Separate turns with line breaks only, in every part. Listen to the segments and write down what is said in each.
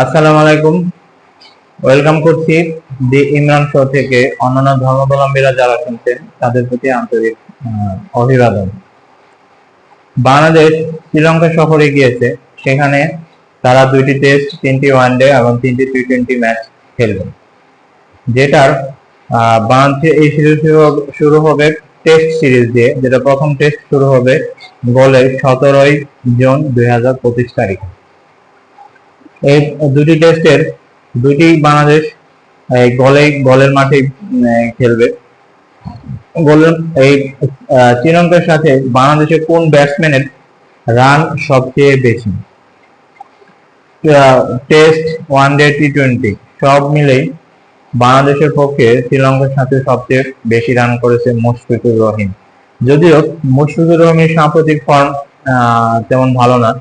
আসসালামু আলাইকুম। ওয়েলকাম করছি দি ইমরান শো থেকে। অন্যান্য ধর্মাবলম্বীরা যারা শুনছেন তাদের প্রতি আন্তরিক অভিবাদন। বাংলাদেশ শ্রীলঙ্কা সফরে গিয়েছে। সেখানে তারা 2টি টেস্ট, 3টি ওয়ানডে এবং 3টি টি-20 ম্যাচ খেলবে। যেটার বাংলাদেশের এই সিরিজ শুরু হবে টেস্ট সিরিজ দিয়ে, যেটা প্রথম টেস্ট শুরু হবে গোলের 17 জুন 2025 তারিখে। এই 2টি টেস্টের 2টি বাংলাদেশ গোলের মাঠে খেলবে। গোলের এই শ্রীলঙ্কার সাথে বাংলাদেশের কোন ব্যাটসম্যানের রান সবচেয়ে বেশি? টেস্ট, ওয়ানডে, টি-20 সব মিলেই বাংলাদেশের পক্ষে শ্রীলঙ্কার সাথে সবচেয়ে বেশি রান করেছে মুশফিকুর রহিম। যদিও মুশফিকুর রহিমের সাম্প্রতিক ফর্ম তেমন ভালো না।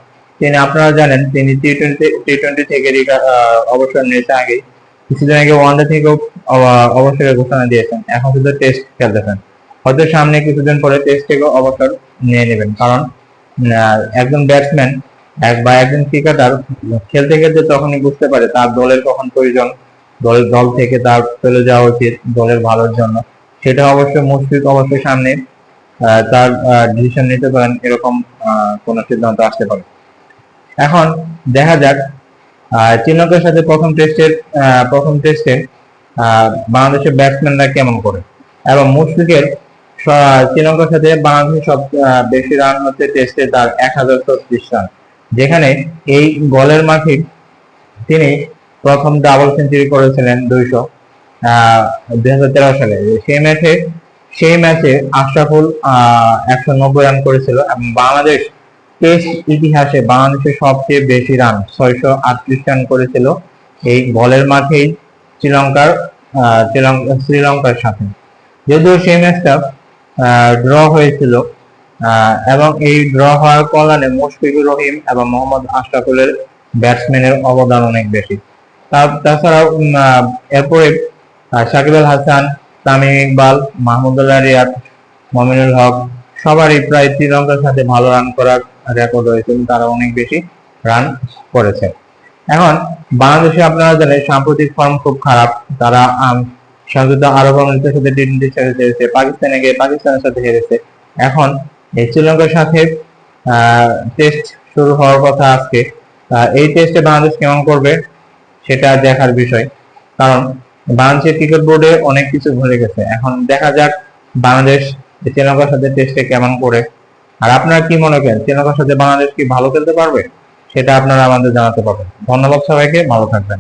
আপনারা জানেন তিনি টি-20 থেকে অবসর নিয়েছে আগে। কিছুদিন আগে ওয়ানডে থেকেও অবসরের ঘোষণা দিয়েছেন। এখন শুধু টেস্ট খেলতেছেন। হয়তো সামনে কিছুদিন পরে টেস্ট থেকেও অবসর নিয়ে নেবেন, কারণ একজন ব্যাটসম্যান একজন ক্রিকেটার খেলতে খেলতে তখনই বুঝতে পারে তার দলের কখন প্রয়োজন, দল থেকে তার চলে যাওয়া উচিত দলের ভালোর জন্য। সেটা অবশ্যই মুশফিক অবশ্যই সামনে তার ডিসিশন নিতে পারেন, এরকম কোন সিদ্ধান্ত আসতে পারে। এখন দেখা যাক শ্রীলঙ্কার সাথে প্রথম টেস্টে বাংলাদেশের ব্যাটসম্যানরা কেমন করে। এবং মুশফিকের শ্রীলঙ্কার সাথে বাংলাদেশের সব বেশি রান হচ্ছে টেস্টে তার 1036 রান, যেখানে এই গোলের মাঠে তিনি প্রথম ডাবল সেঞ্চুরি করেছিলেন 2013 সালে। সেই ম্যাচে আশরাফুল 190 রান করেছিল এবং বাংলাদেশ টেস্ট ইতিহাসে বাংলাদেশের সবচেয়ে বেশি রান 638 রান করেছিল এই গোলের মাঠেই শ্রীলঙ্কার সাথে। যদিও সেই ম্যাচটা ড্র হয়েছিল এবং এই ড্র হওয়ার কল্যাণে মুশফিকুর রহিম এবং মোহাম্মদ আশরাফুলের ব্যাটসম্যানের অবদান অনেক বেশি। তাছাড়াও এরপরে সাকিব আল হাসান, তামিম ইকবাল, মাহমুদুল্লাহ রিয়াদ, মমিনুল হক সবারই প্রায় শ্রীলঙ্কার সাথে ভালো রান করার রেকর্ড রয়েছে, তারা অনেক বেশি রান করেছে। এখন বাংলাদেশে আপনারা জানেন সাম্প্রতিক ফর্ম খুব খারাপ। তারা সংযুক্ত আরব আমিরাতের সাথে টি-20 সিরিজ হেরেছে, পাকিস্তানে গিয়ে পাকিস্তানের সাথে হেরেছে। এখন এই শ্রীলঙ্কার সাথে টেস্ট শুরু হওয়ার কথা আজকে। এই টেস্টে বাংলাদেশ কেমন করবে সেটা দেখার বিষয়, কারণ বাংলাদেশের ক্রিকেট বোর্ডে অনেক কিছু ঘুরে গেছে। এখন দেখা যাক বাংলাদেশ শ্রীলঙ্কার সাথে টেস্টে কেমন করে। আর আপনারা কি মনে করেন, শ্রীলঙ্কার সাথে বাংলাদেশ কি ভালো খেলতে পারবে? সেটা আপনারা আমাদের জানাতে পারবেন। ধন্যবাদ সবাইকে, ভালো থাকবেন।